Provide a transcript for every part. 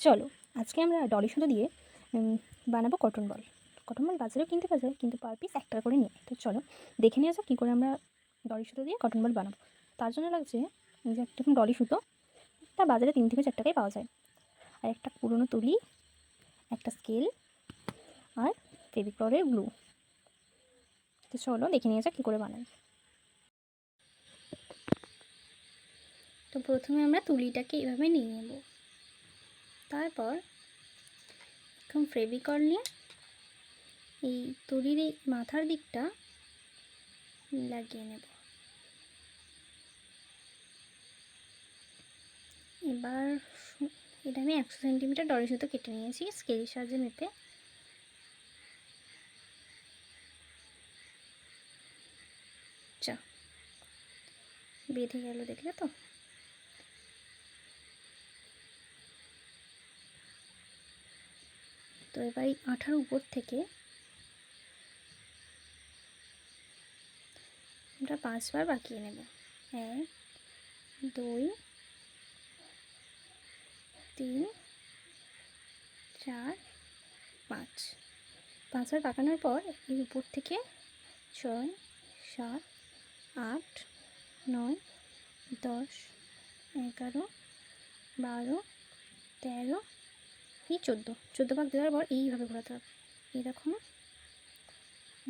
চলো আজকে আমরা ডলি সুতো দিয়ে বানাবো কটন বল। কটন বল বাজারেও কিনতে পাওয়া যায়, কিন্তু পার পিস 1 টাকা করে নিয়ে। তো চলো দেখে নিয়ে যাক কী করে আমরা ডলি সুতো দিয়ে কটন বল বানাবো। তার জন্য লাগছে যে একটা ডলি সুতো, তা বাজারে 3 থেকে 4 টাকায় পাওয়া যায়, আর একটা পুরনো তুলি, একটা স্কেল আর ফেভিক্রলের গ্লু। তো চলো দেখে নিয়ে যাক কী করে বানাই। তো প্রথমে আমরা তুলিটাকে এভাবে নিয়ে নেব, তারপর এখন ফেভিকল নিয়ে এই তুলির এই মাথার দিকটা লাগিয়ে নেব। এবার এটা আমি 100 সেন্টিমিটার ডলি সুতো কেটে নিয়েছি স্কেলের সাহায্যে মেপে। চা বেঁধে গেল, দেখলে তো? তো এবার এই আঠার উপর থেকে আমরা 5 বার বাঁকিয়ে নেব। 1 2 3 4 5। 5 বার বাঁকানোর পর এর উপর থেকে 6 7 8 9 10 11 12 13 এই 14 ভাগ দেওয়ার পর এইভাবে ঘোরাতে হবে। এই দেখো,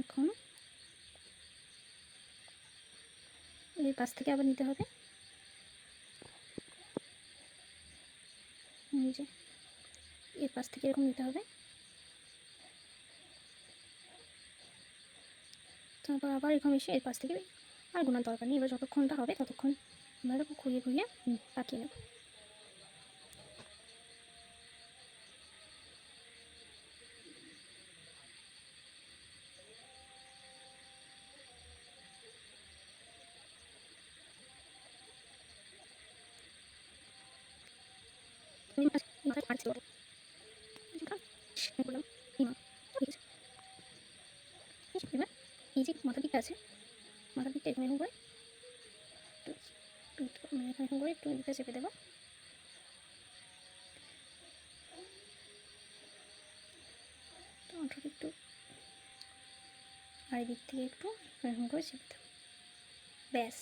এখন এই পাশ থেকে আবার নিতে হবে, এই যে এর পাশ থেকে এরকম নিতে হবে, তারপর আবার এরকম এসে এর পাশ থেকে আর গোনার দরকার নেই। এবার যতক্ষণটা হবে ততক্ষণ আমরা এরকম ঘুরিয়ে ঘুরিয়ে পাকিয়ে নেব। এবার এই যে মাথার দিকটা আছে, মাথার দিকটা এখানে এরকম করে এরকম করে একটু এদিকে চেপে দেবো। তো ওটাকে একটু আর দিক থেকে একটু এরকম করে চেপে দেবো। ব্যাস,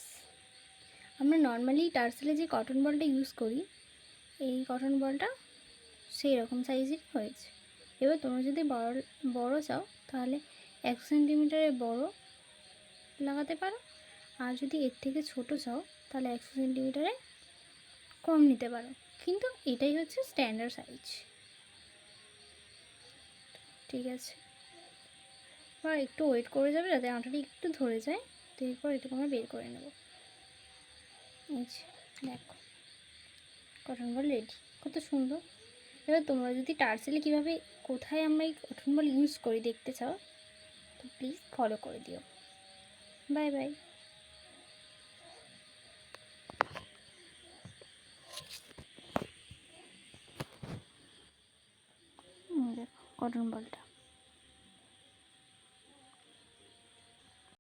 আমরা নর্মালি টার্সেলে যে কটন বলটা ইউজ করি, এই কটন বলটা সেই রকম সাইজেরই হয়েছে। এবার তোমরা যদি বড় চাও তাহলে 1 সেন্টিমিটারের বড় লাগাতে পারো, আর যদি এর থেকে ছোট চাও তাহলে 100 সেন্টিমিটারে কম নিতে পারো, কিন্তু এটাই হচ্ছে স্ট্যান্ডার্ড সাইজ। ঠিক আছে, বা একটু ওয়েট করে যাবে যাতে আটাটা একটু ধরে যায়। তো এরপর এটাকে আমরা বের করে নেব। এই যে দেখো কটন বল রেডি, কত সুন্দর। এবার তোমরা যদি টার্সেলে কীভাবে কোথায় আমরা এই কটন বল ইউজ করি দেখতে চাও তো প্লিজ ফলো করে দিও। Bye bye. দেখো কটন বলটা।